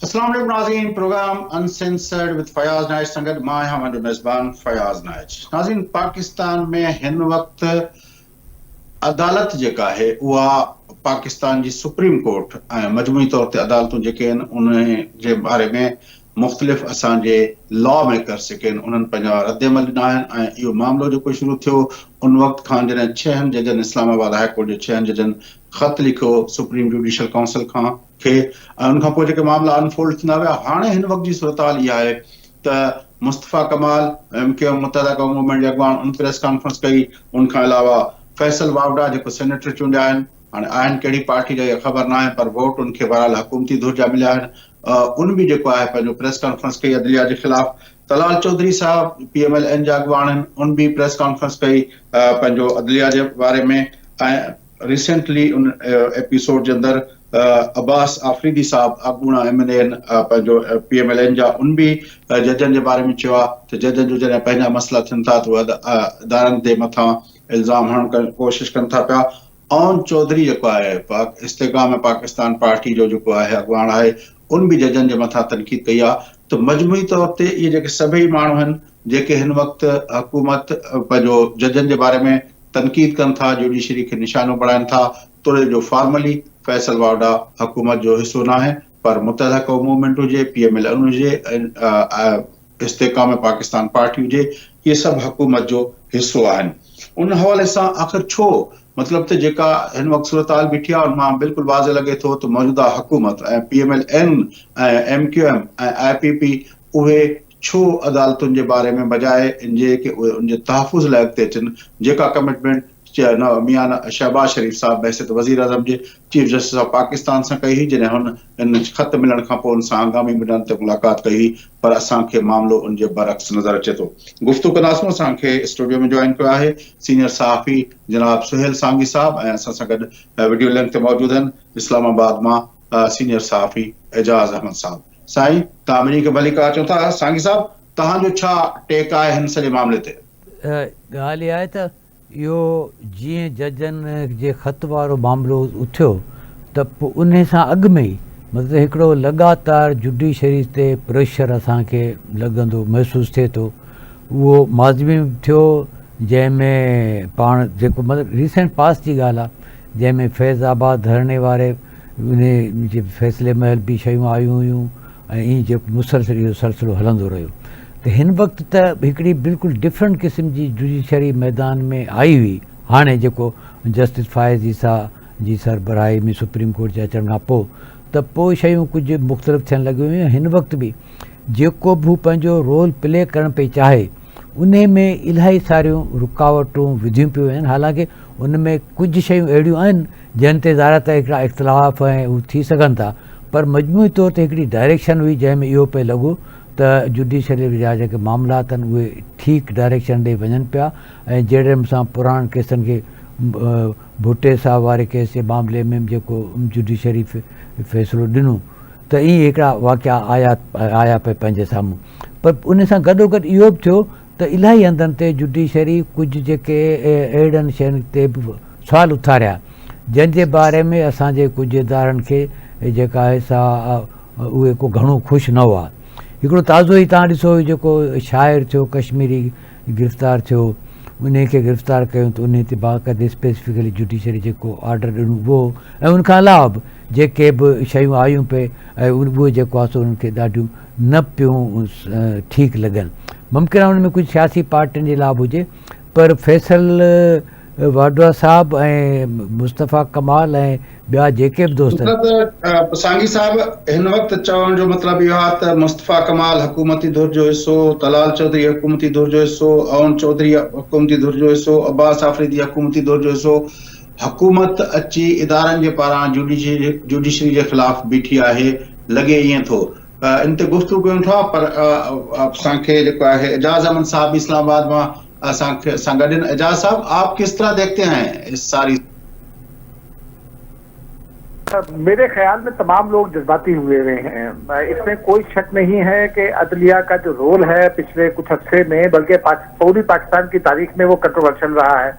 अस्सलाम वालेकुम नाज़रीन। प्रोग्राम अनसेंसर्ड विद फयाज नाइच संगत मां आहियां मुंहिंजो मेज़बान फयाज नाइच। नाज़रीन, पाकिस्तान में हिन वक़्तु अदालत जेका आहे उहा पाकिस्तान जी सुप्रीम कोर्ट ऐं मजमूई तौर ते अदालतूं जेके आहिनि उन जे बारे में मुख़्तलिफ़ असांजे लॉ मेकर्स जेके आहिनि उन्हनि पंहिंजा रद्दमल ॾिना आहिनि। ऐं इहो मामिलो जेको शुरू थियो उन वक़्त खां जॾहिं 6 जजनि इस्लामाबाद हाई कोर्ट जे 6 जजनि ख़त लिखियो सुप्रीम जुडिशियल काउंसिल खां खे, ऐं उनखां पोइ जेके मामला अनफोल्ड थींदा विया। हाणे हिन वक़्त जी सूरत इहा आहे त मुस्तफ़ा कमाल MKM मुत्तहिदा क़ौम मूवमेंट जे अॻवान उन प्रेस कॉन्फ्रेंस कई। उनखां अलावा फैसल वावड़ा जेको सेनेटर चूंडिया आहिनि, हाणे आहिनि कहिड़ी पार्टी जा इहा ख़बर न आहे, पर वोट उनखे बहरहाल हुकूमती धुर जा मिलिया आहिनि। उन बि जेको आहे पंहिंजो प्रेस कॉन्फ्रेंस कई अदलिया जे ख़िलाफ़। तलाल चौधरी साहब PMLN जा अॻवान आहिनि, उन बि प्रेस कॉन्फ्रेंस कई पंहिंजो अदलिया जे बारे में। ऐं रिसेंटली उन एपिसोड जे अंदरि अब्बास आफरीदी साहब अॻूणा MLA आहिनि पंहिंजो PMLN जा, उन बि जजनि जे बारे में चयो आहे त जजनि जो जॾहिं पंहिंजा मसइला थियनि था त उहे इदारनि जे मथां इल्ज़ाम हणण कोशिशि कनि था पिया। ओन चौधरी जेको आहे इस्तेकाम पाकिस्तान पार्टी जो जेको आहे अॻवान आहे, उन बि जजनि जे मथां तनक़ीद कई आहे। त मजमूई तौर ते इहे जेके सभई माण्हू आहिनि जेके हिन वक़्तु हुकूमत पंहिंजो जजनि जे बारे में तनक़ीद कनि था, जुडिशरी खे निशानो बणाइनि था, तुरे जो फॉर्मली फैसल वावड़ा हुकूमत जो हिसो न आहे, पर मुत्तहिदा क़ौम मूवमेंट हुजे, PMLN हुजे, इस्तेकाम पाकिस्तान पार्टी हुजे, इहे सभु हुकूमत जो हिसो आहिनि। उन हवाले सां आख़िर छो मतिलबु त जेका हिन वक़्तु सूरत बीठी आहे उन मां बिल्कुलु वाज़े लॻे थो त मौजूदा हुकूमत ऐं PMLN ऐं MQM ऐं IPP उहे छो अदालतुनि जे बारे में बजाए जेके उहे उनजे तहफ़ुज़ लाइ अॻिते अचनि, जेका कमिटमेंट मियां शहबाज शरीफ़ साहब बहसियत वज़ीर आज़म जे चीफ जस्टिस ऑफ पाकिस्तान सां कई हुई, जॾहिं हुन इन ख़त मिलण खां पोइ उन सां हंगामी मुदनि ते मुलाक़ात कई हुई, पर असांखे मामिलो उनजे बरअक्स नज़र अचे थो। गुफ़्तगू कंदासीं। असांखे स्टूडियो में जॉइन कयो आहे सीनियर सहाफ़ी जनाब सुहेल सांगी साहब, ऐं असां सां गॾु वीडियो लिंक ते मौजूद आहिनि इस्लामाबाद मां सीनियर सहाफ़ी एजाज़ अहमद साहब। साईं, तव्हां ॿिन्ही खे भली कहा चओ था। सांगी साहब, तव्हांजो छा टेक आहे हिन सॼे मामले ते? ॻाल्हि इहा आहे त इहो जीअं जजनि जे ख़त वारो मामिलो उथियो त पोइ उन सां अॻु में ई मतिलबु हिकिड़ो लॻातार जुडिशरी ते प्रेशर असांखे लॻंदो महसूसु थिए थो। उहो माज़ी में थियो जंहिंमें पाण जेको मतिलबु रीसेंट पास जी ॻाल्हि आहे, जंहिंमें फैज़ाबाद धरणे वारे उन जे फ़ैसिले महल बि शयूं आयूं हुयूं ऐं ईअं जेको मुसलसिल इहो सिलसिलो हलंदो रहियो। त हिन वक़्तु त हिकिड़ी बिल्कुलु डिफरेंट क़िस्म जी जुडिशरी मैदान में आई हुई। हाणे जेको जस्टिस फाइज़ ईसा जी सरबराही में सुप्रीम कोर्ट जे अचण खां पोइ त पोइ शयूं कुझु मुख़्तलिफ़ थियणु लॻियूं हुयूं। हिन वक़्तु बि जेको बि पंहिंजो रोल प्ले करणु पई चाहे उन में इलाही सारियूं रुकावटूं विधियूं पियूं आहिनि। हालांकि उन में कुझु शयूं अहिड़ियूं आहिनि जंहिं ते ज़ाहिर त हिकिड़ा इख़्तिलाफ़ ऐं उहे थी सघनि था, पर मजमूई तौर ते हिकिड़ी डायरेक्शन हुई जंहिंमें इहो पियो लॻो त जुडिशरी जा जेके मामलात आहिनि उहे ठीकु डायरेक्शन ॾे वञनि पिया। ऐं जहिड़े सां पुराणे केसनि खे भुट्टे साहब वारे केस जे मामले में जेको जुडिशरी फ़ैसिलो ॾिनो त ईअं हिकिड़ा वाक़िया आया पिया पंहिंजे साम्हूं। पर उन सां गॾोगॾु इहो बि थियो त इलाही हंधनि ते जुडिशरी कुझु जेके अहिड़नि शयुनि ते बि सुवाल उथारिया जंहिंजे बारे में असांजे कुझु इदारनि खे जेका आहे सा उहे को घणो ख़ुशि न हुआ। हिकिड़ो ताज़ो ई तव्हां ॾिसो जेको शाइर थियो कश्मीरी गिरफ़्तार थियो, उन खे गिरफ़्तार कयूं त उन ते बाक़ाइदे स्पेसिफिकली जुडिशरी जेको ऑर्डर ॾिनो उहो, ऐं उनखां अलावा बि जेके बि शयूं आयूं पे ऐं उहे जेको आहे सो उन्हनि खे ॾाढियूं न पियूं ठीकु लॻनि। मुमकिन आहे उन में कुझु सियासी पार्टियुनि जे लाइ हुजे, पर फैसल वाडवा साहब ऐं मुस्तफ़ा कमाल ऐं ॿिया जेके बि दोस्त सांगी साहब, हिन वक़्तु चवण जो मतिलबु इहो आहे त मुस्तफ़ा कमाल हुकूमती धुर जो हिसो, तलाल चौधरी हुकूमती धुर जो हिसो, ओन चौधरी हुकूमती धुर जो हिसो, अब्बास आफरीदी हुकूमती धुर जो हिसो। हुकूमत अची इदारनि जे पारां जुडिशरी जे ख़िलाफ़ बीठी आहे, लॻे ईअं थो। इन ते गुफ़्तगू कयूं था, पर असांखे जेको आहे एजाज़ अहमद साहब इस्लामाबाद मां असांखे सां गॾु आहिनि। एजाज़ साहब, आप किस तरह देखते हैं इस सारी? मेरे ख्याल में तमाम लोग जज्बाती हुए हैं। इसमें कोई शक नहीं है कि अदलिया का जो रोल है पिछले कुछ हफ्ते में, बल्कि पूरी पाकिस्तान की तारीख में वो कंट्रोवर्शियल रहा है।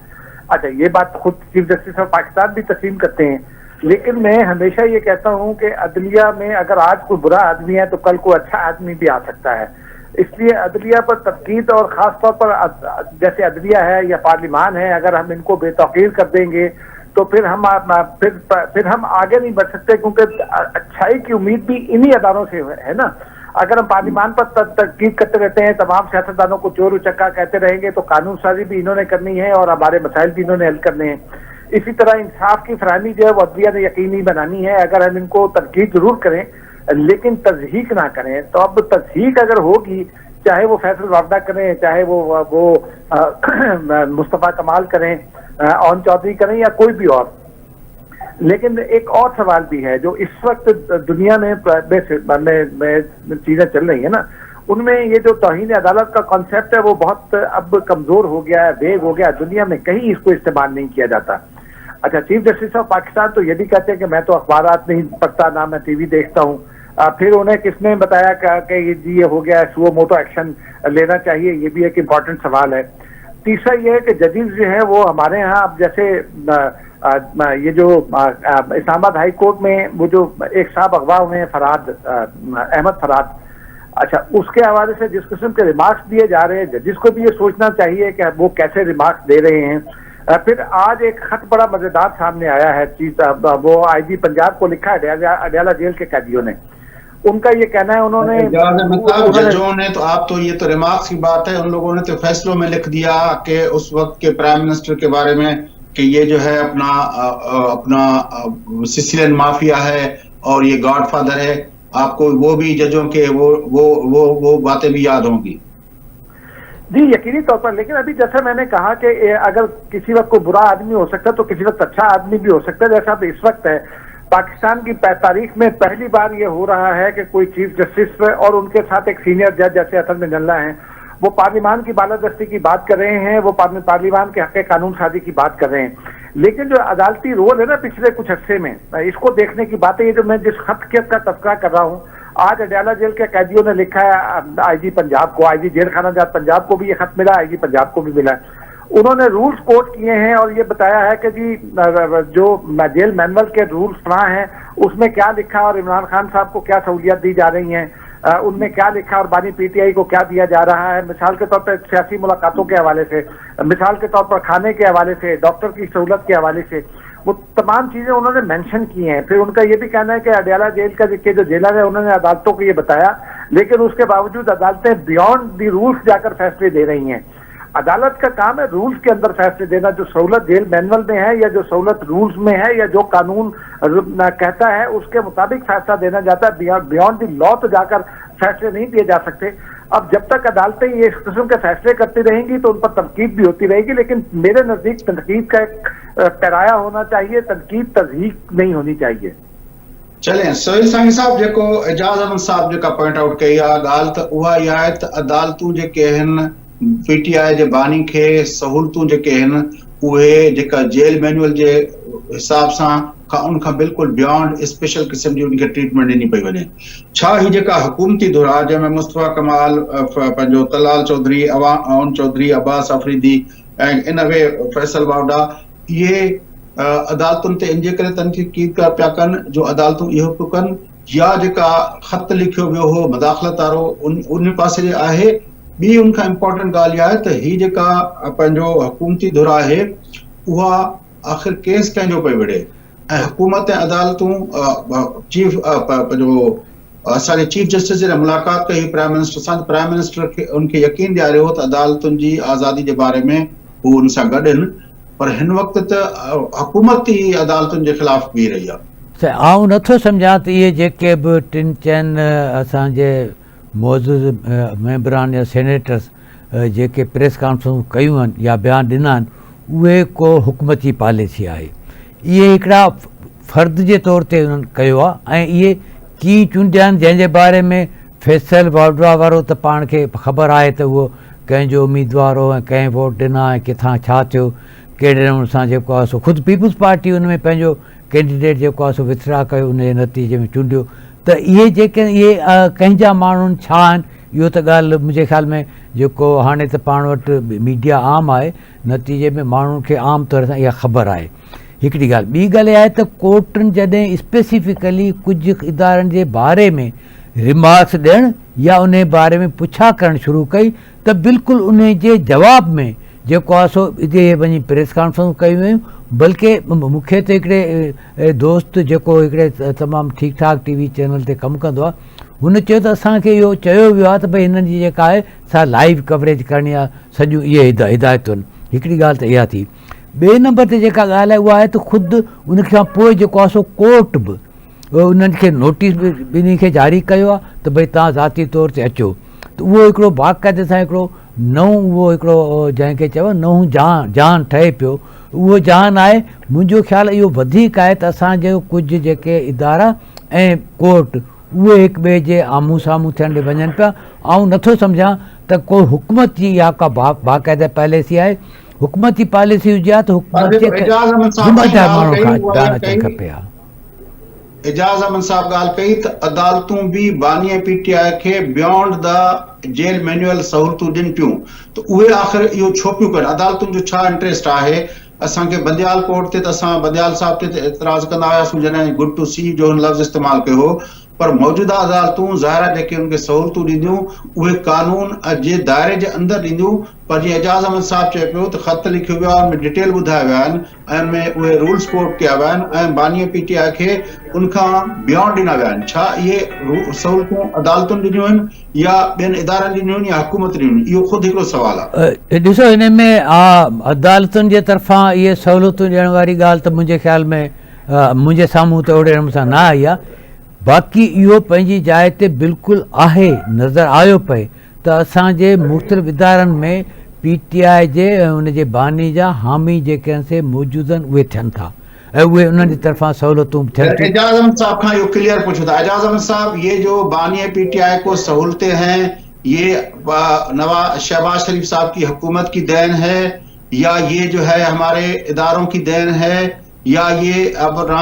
अच्छा, ये बात खुद चीफ जस्टिस ऑफ पाकिस्तान भी तस्लीम करते हैं लेकिन मैं हमेशा ये कहता हूं कि अदलिया में अगर आज कोई बुरा आदमी है तो कल को अच्छा आदमी भी आ सकता है। इसलिए अदलिया पर तनकीद और ख़ास तौर पर जैसे अदलिया है या पार्लिमान है, अगर हम इनको बेतौकीर कर देंगे तो फिर हम आगे नहीं बढ़ सकते, क्योंकि अच्छाई की उम्मीद भी इन्हीं अदारों से है ना। अगर हम पार्लिमान पर तनकीद करते रहते हैं, तमाम सियासतदानों को चोर उचक्का कहते रहेंगे, तो कानून साजी भी इन्होंने करनी है और हमारे मसाइल भी इन्होंने हल करने हैं। इसी तरह इंसाफ की फरहमी जो है वो अदलिया ने यकीनी बनानी है। अगर हम इनको तनकीद जरूर करें लेकिन तज़हीक ना करें, तो अब तज़हीक अगर होगी, चाहे वो फैसल वावदा करें, चाहे वो मुस्तफ़ा कमाल करें, ओन चौधरी करें या कोई भी और। लेकिन एक और सवाल भी है जो इस वक्त दुनिया में चीजें चल रही है ना, उनमें ये जो तौहीन अदालत का कॉन्सेप्ट है वो बहुत अब कमजोर हो गया है, वेग हो गया। दुनिया में कहीं इसको इस्तेमाल नहीं किया जाता। अच्छा, चीफ जस्टिस ऑफ पाकिस्तान तो ये भी कहते हैं कि मैं तो अखबारात नहीं पढ़ता, ना मैं टीवी देखता हूँ। फिर उन्हें किसने बताया कि जी ये हो गया, सुओ मोटो एक्शन लेना चाहिए, ये भी एक इम्पॉर्टेंट सवाल है। तीसरा ये है कि जजेस जो है वो हमारे यहाँ अब जैसे ये जो इस्लामाबाद हाई कोर्ट में वो जो एक साहब अगवा हुए हैं अहमद फराद, अच्छा, उसके हवाले से जिस किस्म के रिमार्क्स दिए जा रहे हैं, जजिस को भी ये सोचना चाहिए कि वो कैसे रिमार्क्स दे रहे हैं। फिर आज एक खत बड़ा मजेदार सामने आया है, वो आईजी पंजाब को लिखा है अडयाला जेल के कैदियों ने। उनका ये कहना है, उन्होंने जजों ने तो आप तो ये तो रिमार्क्स की बात है, उन लोगों ने तो फैसलों में लिख दिया कि उस वक्त के प्राइम मिनिस्टर के बारे में कि ये जो है अपना सिसिलियन माफिया है और ये गॉडफादर है। आपको वो भी जजों के वो बातें भी याद होंगी। जी, यकीनी तौर पर। लेकिन अभी जैसा मैंने कहा कि अगर किसी वक्त कोई बुरा आदमी हो सकता है तो किसी वक्त अच्छा आदमी भी हो सकता है। जैसा अब इस वक्त है, पाकिस्तान की तारीख में पहली बार ये हो रहा है कि कोई चीफ जस्टिस और उनके साथ एक सीनियर जज जैसे असल में जल्ला हैं, वो पार्लिमान की बालादस्ती की बात कर रहे हैं, वो पार्लिमान के हक़ कानून साजी की बात कर रहे हैं। लेकिन जो अदालती रोल है ना पिछले कुछ अरसे में, इसको देखने की बात है। ये जो मैं जिस खत का तस्करा कर रहा हूँ, आज अडयाला जेल के कैदियों ने लिखा है आईजी पंजाब को, आईजी जेल खाना जात पंजाब को भी ये खत मिला, आईजी पंजाब को भी मिला है। उन्होंने रूल्स कोट किए हैं और ये बताया है कि जी जो जेल मैनुअल के रूल्स बना है उसमें क्या लिखा और इमरान खान साहब को क्या सहूलियत दी जा रही हैं, उनमें क्या लिखा और बानी पीटीआई को क्या दिया जा रहा है। मिसाल के तौर पर सियासी मुलाकातों के हवाले से, मिसाल के तौर पर खाने के हवाले से, डॉक्टर की सहूलत के हवाले से, वो तमाम चीजें उन्होंने मेंशन की हैं। फिर उनका ये भी कहना है कि अडयाला जेल का जो जेलर है उन्होंने अदालतों को ये बताया, लेकिन उसके बावजूद अदालतें बियॉन्ड दी रूल्स जाकर फैसले दे रही हैं। अदालत का काम है रूल्स के अंदर फैसले देना, जो सहूलत जेल मैनुअल में है या जो सहूलत रूल्स में है या जो कानून कहता है उसके मुताबिक फैसला देना जाता है। बियॉन्ड दी लॉ तो जाकर फैसले नहीं दिए जा सकते। अब जब तक अदालतें ये इस किस्म के फैसले करती रहेंगी तो उन पर तनकीद भी होती रहेगी, लेकिन मेरे नजदीक तनकीद का एक पैराया होना चाहिए, तनकीद तज़हीक नहीं होनी चाहिए। चलें, सोहेल सांगी साहब जेको एजाज अहमद साहब जेका पॉइंट आउट कई आहे ॻाल्हि त उहा इहा आहे त अदालतूं जेके आहिनि पीटीआई जे बानी खे सहूलतूं जेके आहिनि उहे जेका जेल मैनुअल जे हिसाब सां उनखां बिल्कुल बियॉन्ड स्पेशल किस्म जी उनखे ट्रीटमेंट ॾिनी पई वञे। छा ही जेका हुकूमती धुर आहे जंहिंमें मुस्तफ़ा कमाल, पंहिंजो तलाल चौधरी, ओन चौधरी, अब्बास अफरीदी ऐं इन वे फैसल वावडा, इहे अदालतुनि ते इन जे करे तनकीद पिया कनि जो अदालतूं इहो पियूं कनि, या जेका ख़त लिखियो वियो हो मदाख़लत वारो उन पासे जे आहे। ॿी उनखां इम्पोर्टेंट ॻाल्हि इहा आहे त ही जेका पंहिंजो हुकूमती धुर आहे उहा आख़िर केस कंहिंजो पई विढ़े ऐं हुकूमत ऐं अदालतूं चीफ पंहिंजो असांजे चीफ जस्टिस जे मुलाक़ात कई प्राइम मिनिस्टर सां। प्राइम मिनिस्टर खे उनखे यकीन ॾियारियो त अदालतुनि जी आज़ादी जे बारे में हू उन सां गॾु आहिनि, पर हिन वक़्तु त हुकूमत ई अदालतुनि जे ख़िलाफ़ बीह रही आहे। आउं नथो सम्झां त इहे जेके बि टिनि चइनि असांजे मौजूदु मेंबरान या सेनेटर्स जेके प्रेस कॉन्फ्रेंस कयूं आहिनि या बयान ॾिना आहिनि उहे को हुकूमती पॉलिसी आहे। इहे हिकिड़ा फ़र्द जे तौर ते उन्हनि कयो आहे ऐं इहे कीअं चूंडिया आहिनि जंहिंजे बारे में फैसल वावडा वारो त पाण खे ख़बर आहे त उहो कंहिंजो उम्मीदवार हो ऐं कंहिं वोट ॾिना ऐं किथां छा थियो, कहिड़े नमूने सां जेको आहे सो ख़ुदि पीपुल्स पार्टी उन में पंहिंजो कैंडिडेट जेको आहे सो विथड्रा कयो, उन जे नतीजे में चूंडियो। त इहे जेके इहे कंहिंजा माण्हुनि छा आहिनि इहो त ॻाल्हि मुंहिंजे ख़्याल में जेको हाणे त पाण वटि मीडिया आम आहे, नतीजे में माण्हुनि खे आम तौर सां इहा ख़बर आहे। हिकिड़ी ॻाल्हि। ॿी ॻाल्हि आहे त कोर्टनि जॾहिं स्पेसिफिकली कुझु इदारनि जे बारे में रिमार्क्स ॾियणु या उन बारे में पुछा करणु शुरू कई त बिल्कुलु उन जे जवाब में जेको आहे सो इते वञी प्रेस कॉन्फ्रेंस कयूं वयूं। बल्कि मूंखे त हिकिड़े दोस्त जेको हिकिड़े तमामु ठीकु ठाक टी वी चैनल ते कमु कंदो आहे, हुन चयो त असांखे इहो चयो वियो आहे त भई हिननि जी जेका आहे सा लाइव कवरेज करणी आहे, सॼियूं इहे हिदायतूं आहिनि। हिकिड़ी ॻाल्हि त इहा थी। ॿिए नंबर ते जेका ॻाल्हि आहे उहा आहे त ख़ुदि उन खां पोइ जेको आहे सो कोर्ट बि उन्हनि खे नोटिस बि ॿिन्ही खे जारी कयो आहे त भई तव्हां ज़ाती तौर ते अचो। त उहो हिकिड़ो बाक़ाइदे सां हिकिड़ो नओं उहो हिकिड़ो जंहिंखे चयो नओं जान ठहे पियो। उहो जान आहे मुंहिंजो ख़्यालु इहो वधीक आहे त असांजो कुझु जेके इदारा ऐं कोर्ट उहे हिक ॿिए जे आम्हूं साम्हूं थियण ॾे वञनि पिया। ऐं नथो सम्झां त को हुकूमत जी या का बाक़ाइदा पॉलिसी आहे। हुकूमती पॉलिसी हुजे हा त हुकूमत जे ज़िमेदार माण्हू खां ध्यानु अचणु खपे हा। एजाज़ अहमद साहब ॻाल्हि कई त अदालतूं बि बानी पीटीआई खे बियॉन्ड द जेल मैनुअल सहूलियतूं ॾियनि पियूं, त उहे आख़िर इहो छो पियूं कनि? अदालतुनि जो छा इंट्रस्ट आहे? असांखे बंदियाल कोर्ट ते त असां बंदियाल साहब ते एतिराज़ कंदा हुआसीं जॾहिं गुड टू सी जो लफ़्ज़ इस्तेमालु कयो हो, पर मौजूदा अदालतूं ज़ाहिर जेके उनखे सहूलियतूं ॾींदियूं उहे कानून जे दायरे जे अंदरि ॾींदियूं। पर जीअं एजाज़ अहमद साहब चए पियो त ख़त लिखियो वियो आहे, उनमें डिटेल ॿुधाया विया आहिनि ऐं उनमें उहे रूल्स कोट कया विया आहिनि ऐं बानी पीटीआई खे उनखां बियॉन्ड ॾिना विया आहिनि। छा इहे सहूलियतूं अदालतुनि ॾिनियूं आहिनि या ॿियनि इदारनि ॾिनियूं आहिनि या हुकूमत ॾिनियूं आहिनि? इहो ख़ुदि हिकिड़ो सुवाल आहे। ॾिसो, हिन में अदालतुनि जे तरफ़ां इहे सहूलियतूं ॾियण वारी ॻाल्हि त मुंहिंजे ख़्याल में मुंहिंजे साम्हूं त ओड़े नमूने सां न आई आहे। बाक़ी इहो पंहिंजी जाइ ते बिल्कुलु आहे, नज़र आयो पए त असांजे मुख़्तलिफ़ इदारनि में पीटीआई जे ऐं उनजे बानी जा हामी जेके आहिनि से मौजूदु आहिनि उहे थियनि था ऐं उहे उन्हनि जी तरफ़ां सहूलियतूं थियनि थियूं। एजाज़ अहमद साहब खां इहो क्लियर पूछो था, एजाज़ अहमद साहब, ये जो बानी पीटीआई को सहूलतें हैं ये नवाज शहबाज शरीफ साहब की हुकूमत की देन है या ये जो है हमारे इदारों की देन है या ये अपना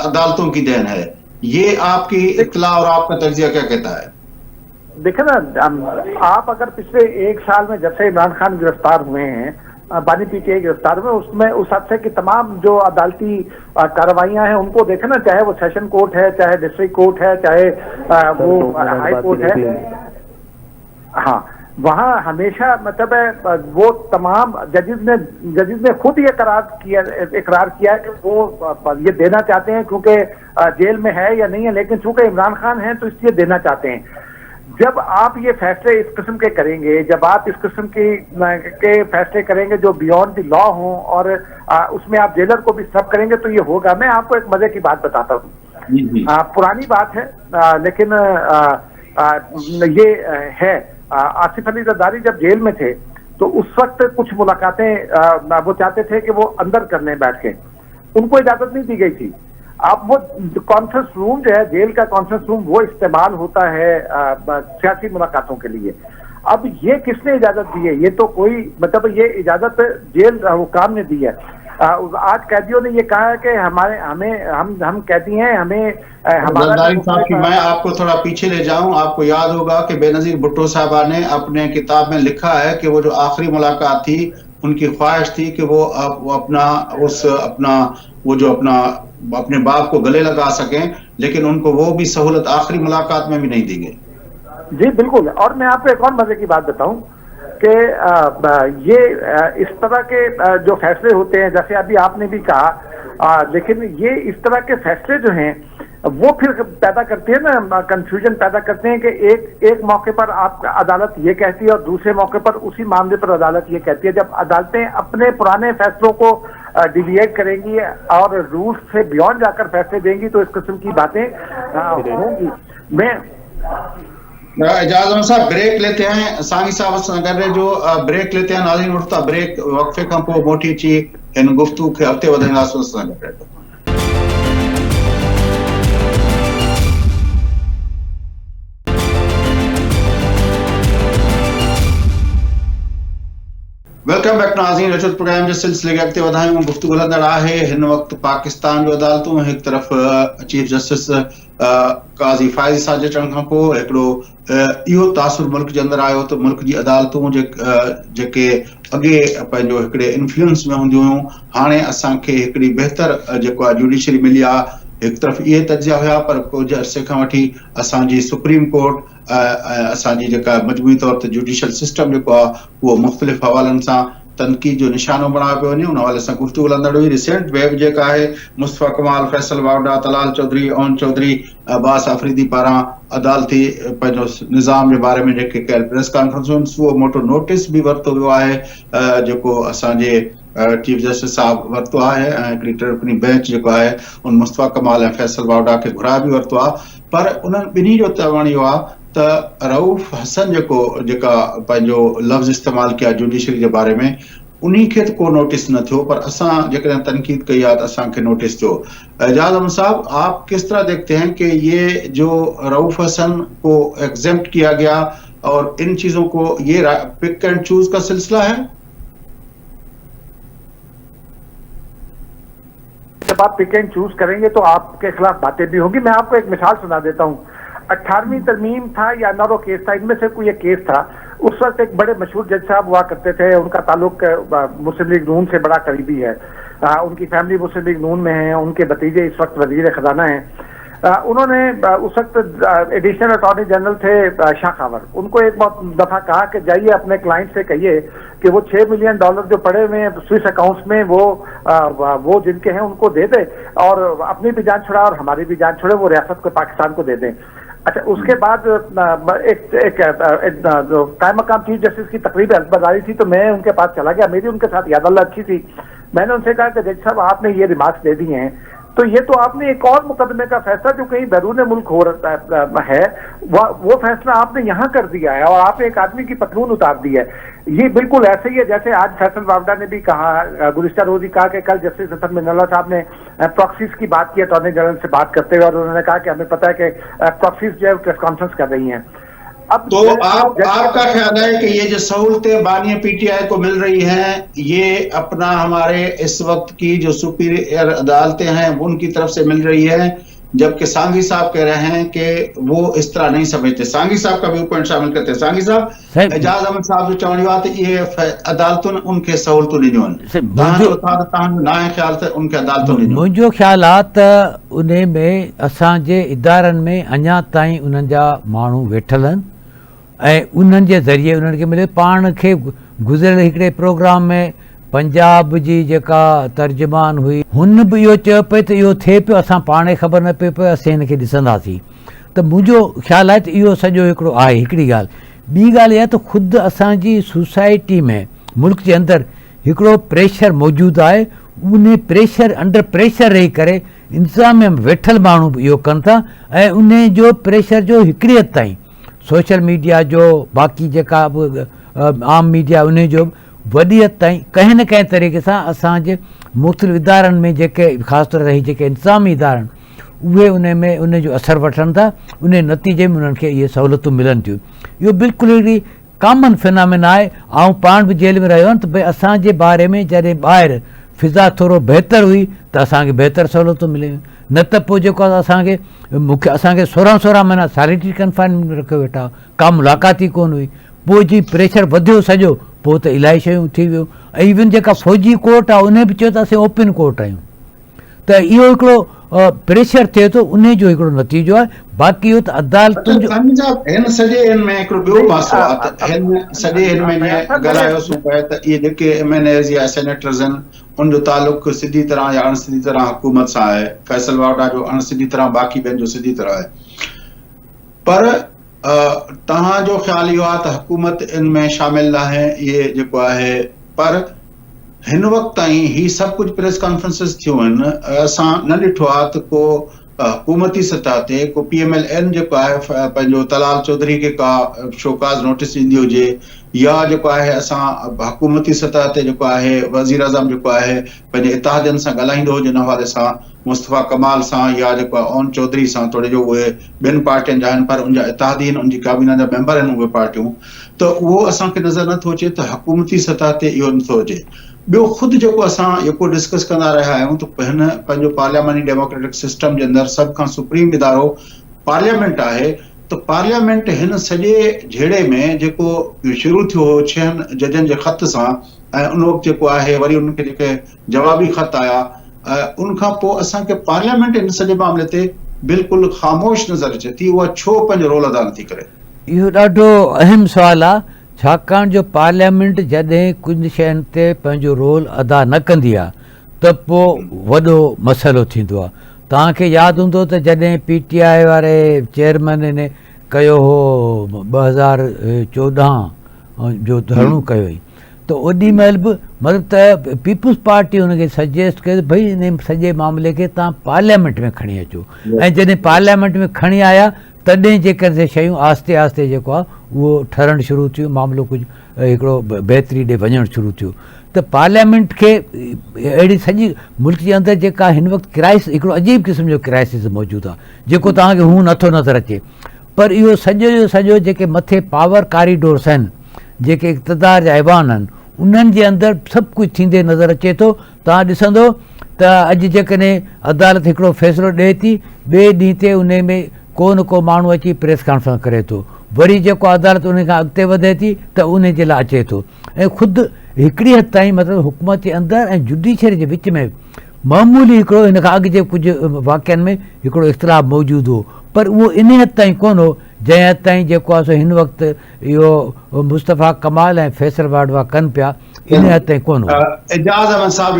अदालतों की देन है? ये आपकी इत्तला और आपका तज्जिया क्या कहता है? देखिए ना, आप अगर पिछले एक साल में जब से इमरान खान गिरफ्तार हुए हैं, बानी पीटीआई गिरफ्तार हुए, उसमें उस हद से की तमाम जो अदालती कार्रवाइयां हैं उनको देखें ना, चाहे वो सेशन कोर्ट है, चाहे डिस्ट्रिक्ट कोर्ट है, चाहे वो हाई कोर्ट है, हाँ, वहाँ हमेशा मतलब है वो तमाम जजेस ने खुद ये इकरार किया है कि वो ये देना चाहते हैं क्योंकि जेल में है या नहीं है, लेकिन चूंकि इमरान खान है तो इसलिए देना चाहते हैं। जब आप ये फैसले इस किस्म के करेंगे, जब आप इस किस्म के फैसले करेंगे जो बियॉन्ड द लॉ हों और उसमें आप जेलर को भी सब करेंगे तो ये होगा। मैं आपको एक मजे की बात बताता हूँ, पुरानी बात है लेकिन ये है। आसिफ अली जरदारी जब जेल में थे तो उस वक्त कुछ मुलाकातें वो चाहते थे कि वो अंदर करने बैठ के, उनको इजाजत नहीं दी गई थी। अब वो कॉन्फ्रेंस रूम जो है, जेल का कॉन्फ्रेंस रूम, वो इस्तेमाल होता है सियासी मुलाकातों के लिए। अब ये किसने इजाजत दी है? ये तो कोई मतलब ये इजाजत जेल हुकाम ने दी है। आज कैदियों ने ये कहा है कि हम कैदी हैं, हमें मैं आपको थोड़ा पीछे ले जाऊं। आपको याद होगा कि बेनजीर भुट्टो साहबा ने अपने किताब में लिखा है कि वो जो आखिरी मुलाकात थी, उनकी ख्वाहिश थी कि वो अपने बाप को गले लगा सकें, लेकिन उनको वो भी सहूलत आखिरी मुलाकात में भी नहीं दी गई। जी बिल्कुल। और मैं आपको एक और मजे की बात बताऊं कि ये इस तरह के जो फैसले होते हैं, जैसे अभी आपने भी कहा, लेकिन ये इस तरह के फैसले जो हैं वो फिर पैदा करते हैं ना, कंफ्यूजन पैदा करते हैं कि एक मौके पर आप अदालत ये कहती है और दूसरे मौके पर उसी मामले पर अदालत ये कहती है। जब अदालतें अपने पुराने फैसलों को डिविएट करेंगी और रूल्स से बियॉन्ड जाकर फैसले देंगी तो इस किस्म की बातें होंगी। मैं एजाज़ साहब ब्रेक लेते हैं, साईं साहब अगर जो ब्रेक लेते हैं, नाज़रीन उठता ब्रेक वक़्फ़े खां पोइ मोटी अची इन गुफ्तगू खे अॻिते वधाईंदासीं। वेलकम वेलकम बैक नाज़रीन। रजत प्रोग्राम जे सिलसिले खे अॻिते वधायूं। गुफ़्तगू हलंदड़ आहे हिन वक़्तु पाकिस्तान जो अदालतूं। हिकु तरफ़ चीफ जस्टिस काज़ी फ़ाइज़ सां अचण खां पोइ हिकिड़ो इहो तासुर मुल्क जे अंदरि आयो त मुल्क जी अदालतूं जेके अॻे पंहिंजो हिकिड़े इन्फ्लुएंस में हूंदियूं हुयूं, हाणे असांखे हिकिड़ी बहितर जेको आहे जुडिशरी मिली आहे। हिकु तरफ़ इहे तजिया हुया, पर कुझु अरसे खां वठी असांजी सुप्रीम कोर्ट असांजी जेका मजमूई तौर ते जुडिशल सिस्टम जेको आहे उहो मुख़्तलिफ़ हवालनि सां तनक़ीद जो निशानो बणायो पियो वञे। उन हवाले सां गुफ़्तगू हलंदड़ हुई। रिसेंट वेब जेका आहे मुस्तफ़ा कमाल, फैसल वावड़ा, तलाल चौधरी, ओन चौधरी, अब्बास आफरीदी पारां अदालती पंहिंजो निज़ाम जे बारे में जेके कयल प्रेस कॉन्फ्रेंस, उहो मोटो नोटिस बि वरितो वियो आहे जेको असांजे चीफ जस्टिस साहब वरितो आहे ऐं हिकिड़ी टर्पनी बेंच जेको आहे उन मुस्तफ़ा कमाल ऐं फैसल वावड़ा खे घुराए बि वरितो आहे। पर उन्हनि ॿिन्ही जो चवण इहो आहे त रऊफ़ हसन जेका पंहिंजो लफ़्ज़ इस्तेमालु कया जुडिशरी जे बारे में, उन्ही खे त को नोटिस न थियो, पर असां जेकॾहिं तनक़ीद कई आहे त असांखे नोटिस थियो। एजाज अहमद साहब, आप किस तरह देखते हैं कि ये जो रऊफ़ हसन को एग्जेम्प्ट किया गया और इन चीज़ों को ये पिक एंड चूज का सिलसिला है? जब आप पिक एंड चूज करेंगे तो आपके खिलाफ बातें भी होंगी। मैं आपको एक मिसाल सुना देता हूँ। 18वीं तरमीम था या नरो केस था, इनमें से कोई एक केस था। उस वक्त एक बड़े मशहूर जज साहब हुआ करते थे, उनका ताल्लुक मुस्लिम लीग नून से बड़ा करीबी है। उनकी फैमिली मुस्लिम लीग नून में है, उनके भतीजे इस वक्त वजीर खजाना हैं। उन्होंने उस वक्त एडिशनल अटॉर्नी जनरल थे शाह खावर। उनको एक दफा कहा कि जाइए अपने क्लाइंट से कहिए कि वो $6 मिलियन जो पड़े हुए हैं स्विस अकाउंट्स में वो जिनके हैं उनको दे दे और अपनी भी जान छुड़ा और हमारी भी जान छुड़े, वो रियासत को पाकिस्तान को दे दें। अच्छा, उसके बाद एक कायम मकाम चीफ जस्टिस की तकरीब अलबदारी थी, तो मैं उनके पास चला गया। मेरी उनके साथ याद अल्लाह अच्छी थी। मैंने उनसे कहा कि जज साहब, आपने ये रिमार्क्स दे दिए हैं, तो ये तो आपने एक और मुकदमे का फैसला जो कहीं बैरून मुल्क हो रहा है वो फैसला आपने यहाँ कर दिया है और आपने एक आदमी की पतलून उतार दी है। ये बिल्कुल ऐसे ही है जैसे आज फैसल वावड़ा ने भी कहा, गुज़िश्ता रोज ही कहा कि कल जस्टिस हसन मिनल्ला साहब ने प्रॉक्सीज की बात की अटॉर्नी जनरल से बात करते हुए, और उन्होंने कहा कि हमें पता है कि प्रॉक्सीज जो है प्रेस कॉन्फ्रेंस कर रही हैं। अब तो आपका ख्याल है कि ये जो सहूलतें बानी पीटीआई को मिल रही हैं, ये अपना हमारे इस वक्त की जो सुपीरियर अदालतें हैं उनकी तरफ से मिल रही है, जबकि सांघी साहब कह रहे हैं कि वो इस तरह नहीं समझते। सांघी साहब का व्यू पॉइंट शामिल करते हैं। सांघी साहब, एजाज अहमद साहब जो चवणी बात ये अदालतों उनके सहूलतूं ॾिनियूं आहिनि, ना ख्याल त उनके अदालतों ॾिनियूं। मुंहिंजो ख़्याल आहे त उन में असांजे इदारनि में अञा ताईं उन्हनि जा माण्हू वेठल आहिनि ऐं उन्हनि जे ज़रिए उन्हनि खे मिले। पाण खे गुज़िरियल हिकिड़े प्रोग्राम में पंजाब जी जेका तर्जुमान हुई, हुन बि इहो चयो पियो त इहो थिए पियो, असां पाण ख़बर न पियो पियो, असीं हिन खे ॾिसंदासीं। त मुंहिंजो ख़्यालु आहे त इहो सॼो हिकिड़ो आहे हिकिड़ी ॻाल्हि। ॿी ॻाल्हि इहा त ख़ुदि असांजी सोसाइटी में मुल्क जे अंदरि हिकिड़ो प्रेशर मौजूदु आहे। उन प्रेशर अंडर प्रेशर रही करे इंतिज़ामिया में वेठल माण्हू बि इहो कनि था ऐं उन जो प्रेशर जो हिकिड़ी हद ताईं सोशल मीडिया जो, बाक़ी जेका बि आम मीडिया, उन जो वॾी हद ताईं कंहिं न कंहिं तरीक़े सां असांजे मुख़्तलिफ़ इदारनि में जेके ख़ासि तौर ते जेके इंतिज़ामी इदारा आहिनि उहे उन में उन जो असरु वठनि था। उन नतीजे में उन्हनि खे इहे सहूलियतूं मिलनि थियूं। इहो बिल्कुलु हिकिड़ी कॉमन फिनामिना आहे। ऐं पाण बि जेल में रहियो आहियां त भई असांजे बारे में जॾहिं ॿाहिरि फिज़ा थोरो बहितर हुई त असांखे बहितर सहूलियतूं मिलियूं, न त पोइ जेको आहे असांखे 16 महीना सॉलिटरी कंफाइनमेंट में रखियो वेठा, का मुलाक़ात ई कोन हुई। पोइ जी प्रेशर वधियो सॼो, पोइ त इलाही शयूं थी वियूं। ऐं इवन जेका फौजी कोर्ट आहे उन बि चयो त असीं ओपन कोर्ट आहियूं। त इहो हिकिड़ो प्रेशर थिए थो, उन जो हिकिड़ो नतीजो आहे। बाक़ी इहो त अदालतुनि जो हिन सॼे हिन में हिकिड़ो ॿियो पासो आहे त हिन सॼे हिन में जीअं ॻाल्हायोसीं पिया त इहे जेके MNAs या सेनेटर्स आहिनि उनजो तालुक़ सिधी तरह या अणसिधी तरह हुकूमत सां आहे। फैसल वावड़ा जो अणसिधी तरह, बाक़ी ॿियनि जो सिधी तरह आहे। पर तव्हांजो ख़्यालु इहो आहे त हुकूमत इन में शामिल न आहे, इहे जेको आहे। पर हिन वक़्त ताईं ही सभु कुझु प्रेस कॉन्फ्रेंसिस थियूं आहिनि, असां न ॾिठो आहे त को हुकूमती सतह ते को PMLN जेको आहे पंहिंजो तलाल चौधरी खे का शोकाज़ नोटिस ॾींदी हुजे या जेको आहे असां हुकूमती सतह ते जेको आहे वज़ीर आज़म जेको आहे पंहिंजे इत्तेहादियुनि सां ॻाल्हाईंदो जिन हवाले सां मुस्तफ़ा कमाल सां या जेको आहे ओन चौधरी सां, तोड़े जो उहे ॿिनि पार्टियुनि जा आहिनि पर उनजा इत्तेहादी आहिनि, उनजी काबीना जा मेंबर आहिनि उहे पार्टियूं, त उहो असांखे नज़र नथो अचे त हुकूमती सतह ते इहो नथो अचे। ॿियो ख़ुदि जेको असां जेको डिस्कस कंदा रहिया आहियूं त हिन पंहिंजो पार्लियामेंटी डेमोक्रेटिक सिस्टम जे अंदरि सभ खां सुप्रीम इदारो पार्लियामेंट आहे, तो पार्लियामेंट हिन सॼे झेड़े में जेको शुरू थियो हो 6 जजनि जे ख़त सां, ऐं उन वक़्तु जेको आहे वरी उनखे जेके जवाबी ख़त आया, उन खां पोइ असांखे पार्लियामेंट हिन सॼे मामले ते बिल्कुलु ख़ामोश नज़र अचे थी। उहा छो पंहिंजो रोल अदा नथी करे? इहो ॾाढो अहम सुवालु आहे, छाकाणि जो पार्लियामेंट जॾहिं कुझु शयुनि ते पंहिंजो रोल अदा न कंदी आहे त पोइ वॾो मसइलो थींदो आहे। तव्हांखे यादि हूंदो त जॾहिं PTI वारे चेयरमैन ने कयो हो 2014 जो धरणो कयो हुई, त ओॾी महिल बि मतिलबु त पीपुल्स पार्टी हुनखे सजेस्ट कयो भई इन सॼे मामले खे तव्हां पार्लियामेंट में खणी अचो, ऐं जॾहिं पार्लियामेंट में खणी आया तॾहिं जेकर से शयूं आहिस्ते आहिस्ते जेको आहे उहो ठहणु शुरू थियो, मामिलो कुझु हिकिड़ो बहितरी ॾे वञणु शुरू थियो। त पार्लियामेंट खे अहिड़ी सॼी मुल्क जे अंदरि जेका हिन वक़्तु क्राइसिस, हिकिड़ो अजीब क़िस्म जो क्राइसिस मौजूदु आहे जेको तव्हांखे हू नथो नज़र अचे, पर इहो सॼो जो सॼो जेके मथे पावर कॉरिडोर्स आहिनि, जेके इक़्तिदार जा ऐवान आहिनि, उन्हनि जे अंदरि सभु कुझु थींदे नज़र अचे थो। तव्हां ॾिसंदो त अॼु जेकॾहिं अदालत हिकिड़ो फ़ैसिलो ॾिए थी, ॿिए ॾींहं ते उन में को न को माण्हू अची प्रेस कॉन्फ्रेंस करे थो, वरी जेको अदालत उन खां अॻिते वधे थी त उन जे लाइ अचे थो, ऐं ख़ुदि हिकिड़ी हद ताईं मतिलबु हुकूमत जे अंदरि ऐं जुडिशरी जे विच में मामूली हिकिड़ो हिन खां अॻु जे कुझु वाक़िअनि में हिकिड़ो इख़्तिलाफ़ मौजूदु हो, पर उहो इन हद ताईं कोन हो जंहिं हद ताईं जेको आहे सो हिन वक़्तु इहो मुस्तफ़ा कमाल ऐं फैसल वाडवा कनि पिया, इन हद ताईं कोन हो। एजाज अहमद साहब,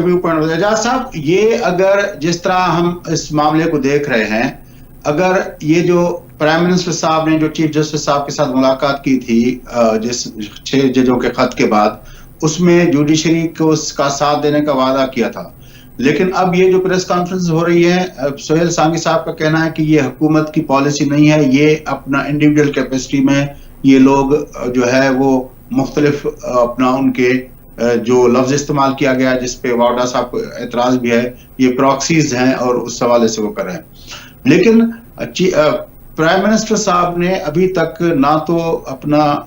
एजाज साहब, ये अगर जिस तरह हम इस मामले को देख रहे हैं, अगर ये जो प्राइम मिनिस्टर साहब ने जो चीफ जस्टिस साहब के साथ मुलाकात की थी जिस 6 जजों के खत के बाद, उसमें जुडिशरी को उसका साथ देने का वादा किया था, लेकिन अब ये जो प्रेस कॉन्फ्रेंस हो रही है, सोहेल सांगी साहब का कहना है कि ये हुकूमत की पॉलिसी नहीं है, ये अपना इंडिविजुअल कैपेसिटी में ये लोग जो है वो मुख्तलिफ अपना उनके जो लफ्ज इस्तेमाल किया गया है जिसपे वाडा साहब को एतराज भी है, ये प्रॉक्सीज हैं और उस हवाले से वो कर रहे हैं। लेकिन प्राइम मिनिस्टर साहब ने अभी तक ना तो अपना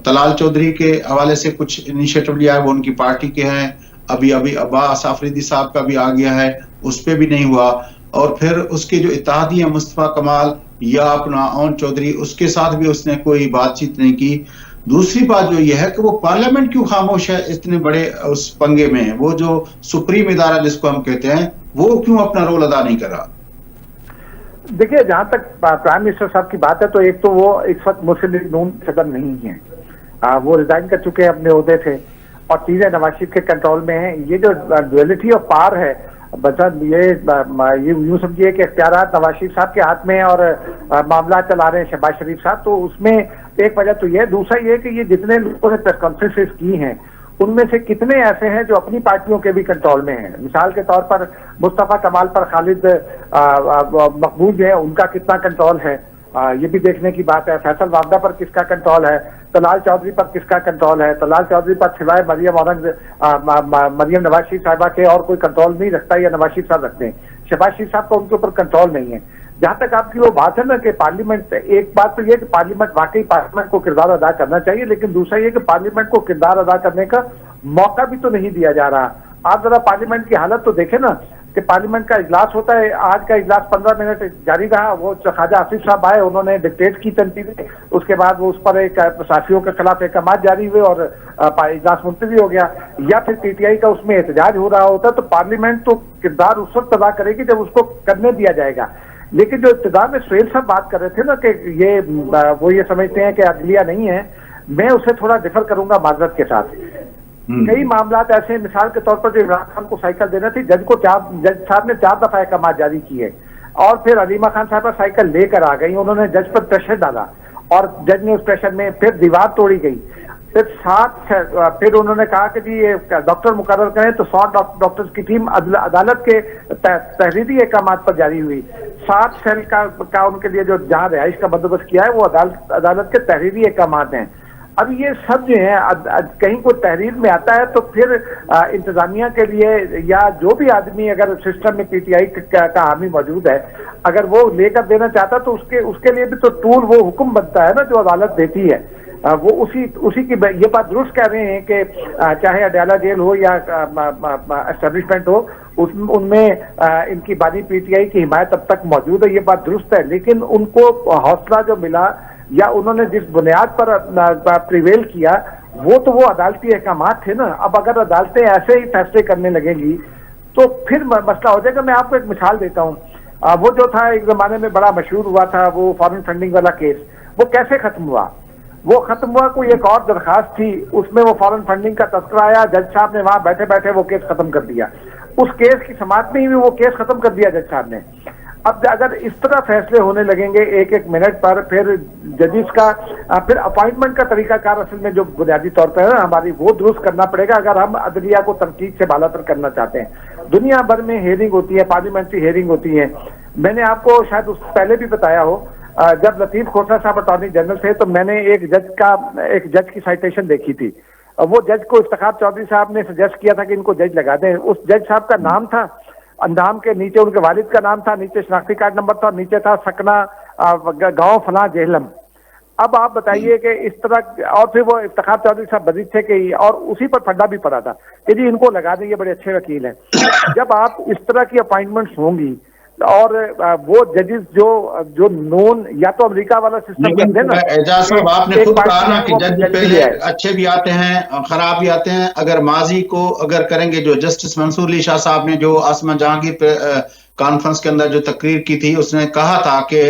तलाल चौधरी के हवाले से कुछ इनिशिएटिव लिया है, वो उनकी पार्टी के हैं, अभी अब्बास आफरीदी साहब का भी आ गया है, उस पर भी नहीं हुआ, और फिर उसके जो इत्तेहादी हैं मुस्तफ़ा कमाल या अपना ओन चौधरी, उसके साथ भी उसने कोई बातचीत नहीं की। दूसरी बात जो यह है कि वो पार्लियामेंट क्यों खामोश है इतने बड़े उस पंगे में, वो जो सुप्रीम इदारा जिसको हम कहते हैं वो क्यों अपना रोल अदा नहीं कर रहा? देखिए, जहां तक प्राइम मिनिस्टर साहब की बात है, तो एक तो वो इस वक्त मुस्लिम लीग नून सदर नहीं है, वो रिजाइन कर चुके हैं अपने ओहदे से, और चीजें नवाज शरीफ के कंट्रोल में है। ये जो ड्युअलिटी ऑफ पावर है, ये यूं समझिए कि इख्तियारात नवाज शरीफ साहब के हाथ में और मामला चला रहे हैं शहबाज शरीफ साहब, तो उसमें एक वजह तो ये, दूसरा ये कि ये जितने लोगों ने प्रेस कॉन्फ्रेंसेस की हैं उनमें से कितने ऐसे हैं जो अपनी पार्टियों के भी कंट्रोल में हैं। मिसाल के तौर पर मुस्तफ़ा कमाल पर खालिद मकबूल जो है उनका कितना कंट्रोल है, ये भी देखने की बात है। फैसल वावदा पर किसका कंट्रोल है, तलाल चौधरी पर किसका कंट्रोल है। तलाल चौधरी पर सिवाय मरियम नवाज शरीफ साहबा के और कोई कंट्रोल नहीं रखता, या नवाज शरीफ साहब रखते हैं। शहबाज शरीफ साहब का उनके ऊपर कंट्रोल नहीं है। जहां तक आपकी वो बात है ना कि पार्लियामेंट, एक बात तो ये कि पार्लियामेंट वाकई पार्लियामेंट को किरदार अदा करना चाहिए, लेकिन दूसरा ये कि पार्लियामेंट को किरदार अदा करने का मौका भी तो नहीं दिया जा रहा। आप जरा पार्लियामेंट की हालत तो देखें ना कि पार्लियामेंट का इजलास होता है, आज का इजलास 15 मिनट जारी रहा, वो ख्वाजा आसिफ साहब आए, उन्होंने डिक्टेट की तनकीदें, उसके बाद वो उस पर एक साफियों के खिलाफ अहकाम जारी हुए और इजलास मुलतवी हो गया, या फिर PTI का उसमें एहतजाज हो रहा होता, तो पार्लियामेंट तो किरदार उस वक्त अदा करेगी जब उसको करने दिया जाएगा। लेकिन जो इब्तिदा में सोहेल साहब बात कर रहे थे ना कि ये वो ये समझते हैं कि अदलिया नहीं है, मैं उसे थोड़ा डिफर करूंगा माजरत के साथ। कई मामला ऐसे, मिसाल के तौर पर जो इमरान खान को साइकिल देना थी, जज साहब ने 4 दफा अहकाम जारी किए, और फिर अलीमा खान साहब साइकिल लेकर आ गई, उन्होंने जज पर प्रेशर डाला और जज ने उस प्रेशर में फिर दीवार तोड़ी गई। फिर उन्होंने कहा कि जी ये डॉक्टर मुकर्रर करें, तो 100 डॉक्टर्स की टीम अदालत के तहरीरी अहकाम पर जारी हुई। 7 सेल का उनके लिए जो जहां रिहाइश का बंदोबस्त किया है वो अदालत के तहरीरी अहकाम हैं। अब ये सब जो है कहीं कोई तहरीर में आता है तो फिर इंतजामिया के लिए या जो भी आदमी अगर सिस्टम में पीटीआई का हामी मौजूद है, अगर वो लेकर देना चाहता तो उसके लिए भी तो टूल वो हुक्म बनता है ना जो अदालत देती है। वो उसी की ये बात दुरुस्त कह रहे हैं कि चाहे अडयाला जेल हो या एस्टेब्लिशमेंट हो, उनमें इनकी बानी पीटीआई की हिमायत अब तक मौजूद है, ये बात दुरुस्त है। लेकिन उनको हौसला जो मिला या उन्होंने जिस बुनियाद पर प्रिवेल किया वो अदालती अहकामात थे ना। अब अगर अदालतें ऐसे ही फैसले करने लगेंगी तो फिर मसला हो जाएगा। मैं आपको एक मिसाल देता हूँ, वो जो था एक जमाने में बड़ा मशहूर हुआ था वो फॉरेन फंडिंग वाला केस, वो कैसे खत्म हुआ? वो खत्म हुआ, कोई एक और दरखास्त थी उसमें वो फॉरेन फंडिंग का तस्करा आया, जज साहब ने वहां बैठे बैठे वो केस खत्म कर दिया। उस केस की समाअत में ही वो केस खत्म कर दिया जज साहब ने। अब अगर इस तरह फैसले होने लगेंगे एक एक मिनट पर, फिर जजिस का फिर अपॉइंटमेंट का तरीकाकार असल में जो बुनियादी तौर पर है हमारी, वो दुरुस्त करना पड़ेगा अगर हम अदलिया को तनकीद से बालातर करना चाहते हैं। दुनिया भर में हेयरिंग होती है, पार्लियामेंट्री हेयरिंग होती है। मैंने आपको शायद उस पहले भी बताया हो, जब लतीफ खोसला साहब अटॉर्नी जनरल थे तो मैंने एक जज की साइटेशन देखी थी। वो जज को इफ्तिखार चौधरी साहब ने सजेस्ट किया था कि इनको जज लगा दें। उस जज साहब का नाम था, नाम के नीचे उनके वालिद का नाम था, नीचे शनाख्ती कार्ड नंबर था, नीचे था सकना गांव फला जेहलम। अब आप बताइए कि इस तरह, और फिर वो इफ्तिखार चौधरी साहब बजीद थे कि, और उसी पर फड्डा भी पड़ा था कि जी इनको लगा दें, ये बड़े अच्छे वकील हैं। जब आप इस तरह की अपॉइंटमेंट्स होंगी और वो जजेस जो नोन या तो अमेरिका वाला सिस्टम कर देना। एजाज साहब, आपने खुद कहा ना कि जज पहले अच्छे भी आते हैं खराब भी आते हैं। अगर माजी को अगर करेंगे, जो जस्टिस मंसूर अली शाह साहब ने जो आसमा जहांगीर कॉन्फ्रेंस के अंदर जो तकरीर की थी, उसने कहा था कि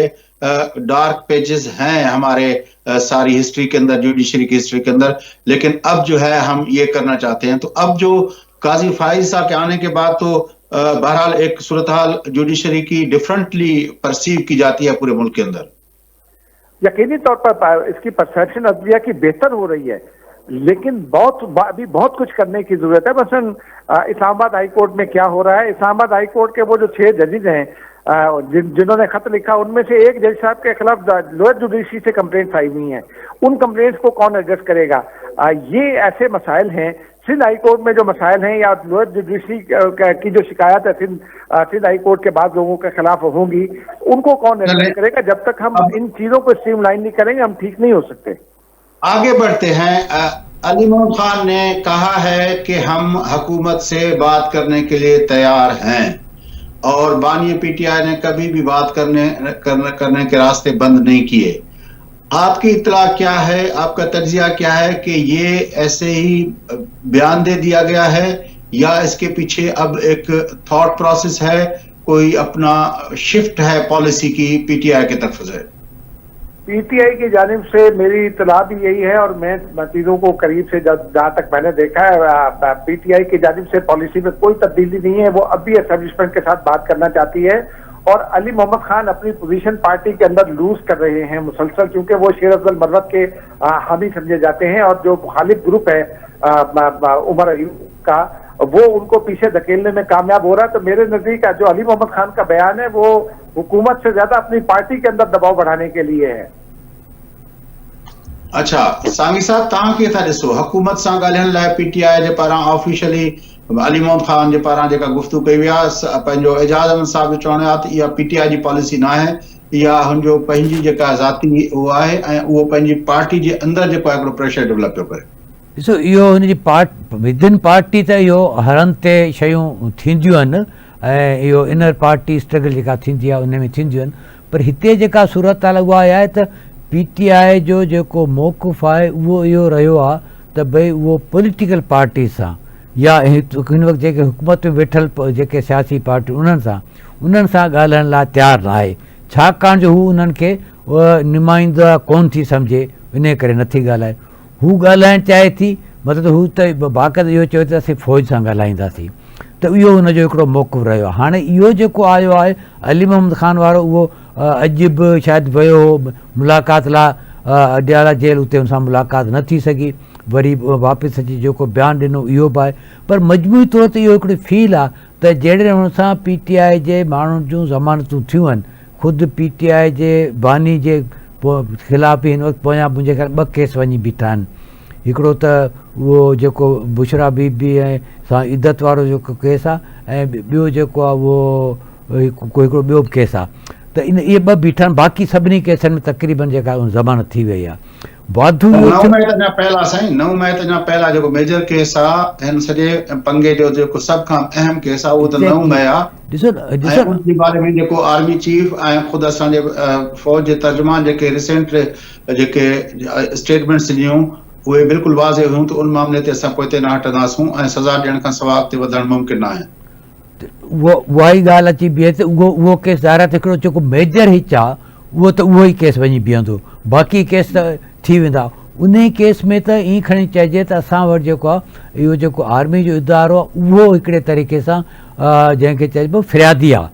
डार्क पेजेस हैं हमारे सारी हिस्ट्री के अंदर, जुडिशरी की हिस्ट्री के अंदर, लेकिन अब जो है हम ये करना चाहते हैं। तो अब जो काजी फाइज साहब के आने के बाद तो बहरहाल एक सूरत हाल जुडिशरी की डिफरेंटली परसीव की जाती है पूरे मुल्क के अंदर। यकीनी तौर पर इसकी परसेप्शन अदलिया की बेहतर हो रही है, लेकिन अभी बहुत कुछ करने की जरूरत है। मसलन इस्लामाबाद हाई कोर्ट में क्या हो रहा है, इस्लामाबाद हाई कोर्ट के वो जो 6 जजेज हैं जिन्होंने खत लिखा, उनमें से एक जज साहब के खिलाफ लोअर जुडिशरी से कंप्लेंट्स आई हुई हैं। उन कंप्लेंट्स को कौन एड्रेस करेगा? ये ऐसे मसाइल हैं। सिंध हाई कोर्ट में जो मसाइल हैं या लोअर जुडिशरी की जो शिकायत है सिंध हाई कोर्ट के बाद लोगों के खिलाफ होंगी, उनको कौन एड्रेस करेगा? जब तक हम इन चीजों को स्ट्रीमलाइन नहीं करेंगे हम ठीक नहीं हो सकते। आगे बढ़ते हैं। अली मोहम्मद खान ने कहा है कि हम हुकूमत से बात करने के लिए तैयार हैं और बानी पीटीआई ने कभी भी बात करने के रास्ते बंद नहीं किए। आपकी इत्तला क्या है, आपका तज्जिया क्या है कि ये ऐसे ही बयान दे दिया गया है या इसके पीछे अब एक थॉट प्रोसेस है, कोई अपना शिफ्ट है पॉलिसी की पीटीआई की तरफ से? पीटीआई की जानिब से मेरी इत्तला भी यही है और मैं चीजों को करीब से जहां तक मैंने देखा है, पीटीआई की जानिब से पॉलिसी में कोई तब्दीली नहीं है। वो अब भी एस्टेब्लिशमेंट के साथ बात करना चाहती है और अली मोहम्मद खान अपनी पोजीशन पार्टी के अंदर लूज कर रहे हैं मुसलसल, क्योंकि वो शेर अफजल मरवत के हामी समझे जाते हैं और जो मुखालिफ ग्रुप है उमर अयूब का, वो उनको पीछे धकेलने में कामयाब हो रहा है। तो मेरे नजदीक जो अली मोहम्मद खान का बयान है वो हुकूमत से ज्यादा अपनी पार्टी के अंदर दबाव बढ़ाने के लिए है। अच्छा सांगी साहब, तव्हां कीअं था ॾिसो हुकूमत सां ॻाल्हाइण लाइ पीटीआई जे पारां ऑफिशियली अली मोहम्मद खान जे पारां जेका गुफ़्तगू कई वई आहे, पंहिंजो एजाज अहमद साहब जो चवणु आहे त इहा पीटीआई जी पॉलिसी न आहे, इहा हुनजो पंहिंजी जेका ज़ाती उहो आहे ऐं उहो पंहिंजी पार्टी जे अंदरि जेको आहे हिकिड़ो प्रेशर डेवलप पियो करे। ॾिसो इहो हुनजी विदिन पार्टी त इहो हर हंधि ते शयूं थींदियूं आहिनि ऐं इहो इनर पार्टी स्ट्रगल जेका थींदी आहे उन में थींदियूं आहिनि, पर हिते जेका सूरत हाल उहा आहे त पीटीआई जो जेको मौक़ुफ़ आहे उहो इहो रहियो आहे त भई उहो पॉलिटिकल पार्टी सां या हिन वक़्तु जेके हुकूमत में वेठल जेके सियासी पार्टियूं उन्हनि सां ॻाल्हाइण लाइ तयारु न आहे, छाकाणि जो हू उन्हनि खे नुमाइंदा कोन थी सम्झे, इन करे नथी ॻाल्हाए। हू ॻाल्हाइणु चाहे थी, मतिलबु हू त बाक़ाइदा इहो चयो त असीं फ़ौज सां ॻाल्हाईंदासीं, त इहो हुनजो हिकिड़ो मौक़ुफ़ रहियो आहे। हाणे इहो जेको आयो आहे अली मोहम्मद खान वारो, उहो अॼु बि शायदि वियो हो मुलाक़ात लाइ अडयाला जेल, उते हुन सां मुलाक़ात न थी सघी, वरी वापसि अची जेको बयानु ॾिनो इहो बि आहे। पर मजमूई तौर ते इहो हिकिड़ी फील आहे त जहिड़े नमूने सां पीटीआई जे माण्हुनि जूं ज़मानतूं थियूं आहिनि, ख़ुदि पीटीआई जे बानी जे ख़िलाफ़ हिन वक़्तु पोयां मुंहिंजे ख़्याल 2 केस वञी बीठा आहिनि, हिकिड़ो त उहो जेको बुशरा बीबी ऐं सां इद्दत वारो जेको केस आहे ऐं ॿियो जेको आहे उहो हिकिड़ो ॿियो बि केस आहे त इहे ॿ बीठा आहिनि। बाक़ी सभिनी केसनि में तक़रीबन जेका ज़मानत थी वई आहे। वाधू 9 मई अञा पहिला साईं, 9 मई अञा पहिला जेको मेजर केस आहे हिन सॼे पंगे जो जेको सभ खां अहम केस आहे उहो त 9 मई आहे। ॾिसो ऐं उन जे बारे में जेको आर्मी चीफ ऐं ख़ुदि असांजे फ़ौज जे तर्जुमान जेके रिसेंट जेके स्टेटमेंट्स ॾिनियूं उहे बिल्कुलु वाज़े हुयूं त उन मामले ते असां पोइ न हटंदासूं ऐं सज़ा ॾियण खां सवाइ अॻिते वधणु मुमकिन न आहे। उहा ई ॻाल्हि अची बीहे त उहो केस ज़ाहिर हिकिड़ो जेको मेजर हिच आहे उहो त उहो ई केस वञी बीहंदो, बाक़ी केस त थी वेंदा। उन ई केस में त ईअं खणी चइजे त असां वटि जेको आहे इहो जेको आर्मी जो इदारो आहे उहो हिकिड़े तरीक़े सां जंहिंखे चइबो फिरियादी आहे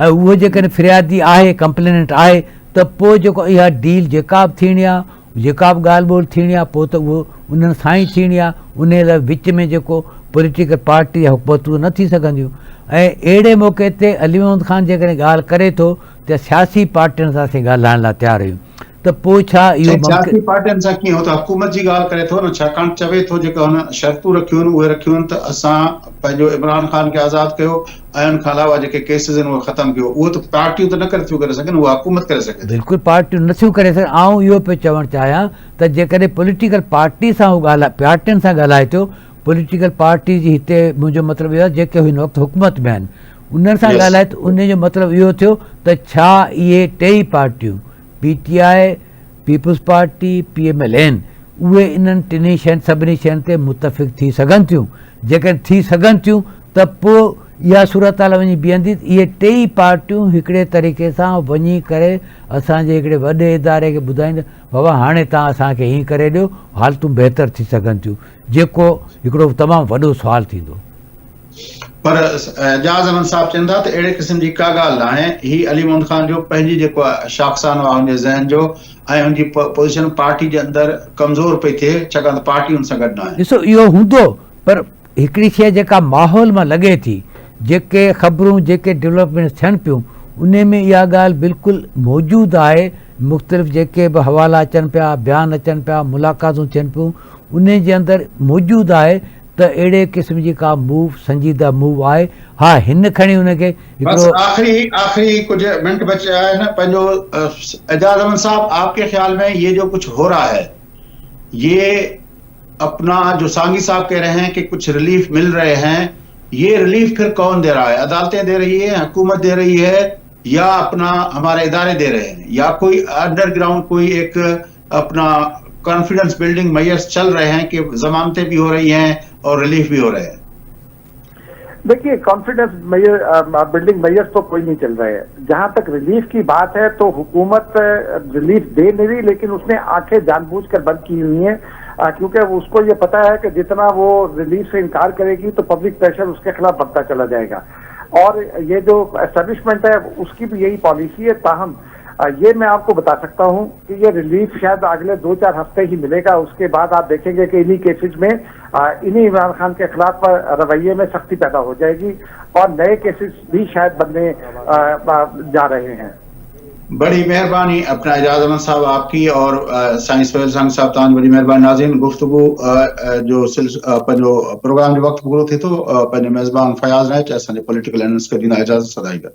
ऐं उहो जेकॾहिं फिरियादी आहे कंप्लेनेंट आहे त पोइ जेको इहा डील जेका बि थियणी आहे जेका बि ॻाल्हि ॿोल थियणी आहे पोइ त उहो उन्हनि सां ई थियणी आहे। उन लाइ विच में जेको पॉलिटिकल पार्टी या हुकूमतूं न थी सघंदियूं। ऐं अहिड़े मौक़े ते अली मोहम्मद ख़ान जेकॾहिं ॻाल्हि करे थो त सियासी पार्टियुनि सां असीं ॻाल्हाइण लाइ तयारु आहियूं त पोइ छा इहो सियासी पार्टियुनि सां कीअं हो त हुकूमत जी ॻाल्हि करे थो न, छाकाणि चवे थो जेका हुन शर्तूं रखियूं आहिनि उहे रखियूं आहिनि त असां पंहिंजो इमरान ख़ान खे आज़ादु कयो ऐं उन खां अलावा जेके केसिस आहिनि उहे ख़तमु कयो। उहो त पार्टियूं त न थियूं करे सघनि, उहा हुकूमत करे सघे। बिल्कुलु पार्टियूं नथियूं करे सघनि। आउं इहो पियो चवणु चाहियां त जेकॾहिं पॉलिटिकल पार्टी सां उहो पार्टियुनि सां ॻाल्हाए थो, पॉलिटिकल पार्टी जी हिते मुंहिंजो मतिलबु इहो आहे जेके हिन वक़्तु हुकूमत में आहिनि उन्हनि सां ॻाल्हाए त उन जो मतिलबु इहो थियो त छा इहे टेई पार्टियूं PTI, पीपुल्स पार्टी, PMLN उहे इन्हनि टिनी शयुनि सभिनी शयुनि ते मुतफ़िक़ थी सघनि थियूं। जेकॾहिं थी सघनि थियूं त पोइ इहा सूरत हाल वञी बीहंदी। इहे टेई पार्टियूं हिकिड़े तरीक़े सां वञी करे असांजे हिकिड़े वॾे इदारे खे ॿुधाईंदा बाबा हाणे तव्हां असांखे हीअं करे ॾियो, हालतूं बहितर थी सघनि थियूं, जेको हिकिड़ो तमामु वॾो सुवालु थींदो। पर एजाज़ अहमद साहब चवनि था त अहिड़े क़िस्म जी का ॻाल्हि न आहे। ही अली मोहम्मद ख़ान जो पंहिंजी जेको आहे शाख़सानो आहे हुनजे ज़हन जो ऐं हुनजी पोज़ीशन पार्टी जे अंदरि कमज़ोर पई थिए छाकाणि त पार्टी हुन सां गॾु न आहे। ॾिसो इहो हूंदो, पर हिकिड़ी शइ जेका माहौल मां लॻे थी, जेके ख़बरूं जेके डेवलपमेंट्स थियनि पियूं उन में इहा ॻाल्हि बिल्कुलु मौजूदु आहे। मुख़्तलिफ़ जेके बि हवाला अचनि पिया, बयान अचनि पिया, मुलाक़ातूं थियनि पियूं, उन जे अंदरि मौजूदु आहे त अहिड़े क़िस्म जी का मूव संजीदा मूव आहे। हा हिन खणी हुनखे आखिरी कुछ मिनट बचे हैं पंजो एजाज अहमद साहब, आपके ख्याल में ये जो कुछ हो रहा है ये अपना जो सांगी साहब कह रहे हैं कि कुछ रिलीफ मिल रहे हैं, ये रिलीफ फिर कौन दे रहा है? अदालतें दे रही है, हुकूमत दे रही है या अपना हमारे इदारे दे रहे हैं या कोई अंडरग्राउंड कोई एक अपना कॉन्फिडेंस बिल्डिंग मेजर्स चल रहे हैं कि जमानतें भी हो रही हैं और रिलीफ भी हो रहे हैं? देखिए कॉन्फिडेंस बिल्डिंग मेजर्स तो कोई नहीं चल रहे हैं। जहां तक रिलीफ की बात है तो हुकूमत रिलीफ दे नहीं रही, लेकिन उसने आंखें जानबूझकर बंद की हुई हैं क्योंकि उसको ये पता है कि जितना वो रिलीफ से इनकार करेगी तो पब्लिक प्रेशर उसके खिलाफ बढ़ता चला जाएगा। और ये जो एस्टेब्लिशमेंट है उसकी भी यही पॉलिसी है। ताहम ये मैं आपको बता सकता हूं कि ये रिलीफ शायद अगले 2-4 हफ्ते ही मिलेगा। उसके बाद आप देखेंगे कि इन्हीं केसेज में इन्हीं इमरान खान के खिलाफ रवैये में सख्ती पैदा हो जाएगी और नए केसेस भी शायद बनने जा रहे हैं। बड़ी मेहरबानी अपना एजाज अहमद साहब आपकी और साइंस सोहेल सांगी साहब तव्हांजी बड़ी मेहरबानी। नाज़रीन गुफ्तगू जो पंहिंजो प्रोग्राम जो वक़्तु पूरो थिए थो। पंहिंजे मेज़बान फयाज़ नाइच असांजे पॉलिटिकल एनालिस्ट खे ॾींदा इजाज़त। सदाई गॾु।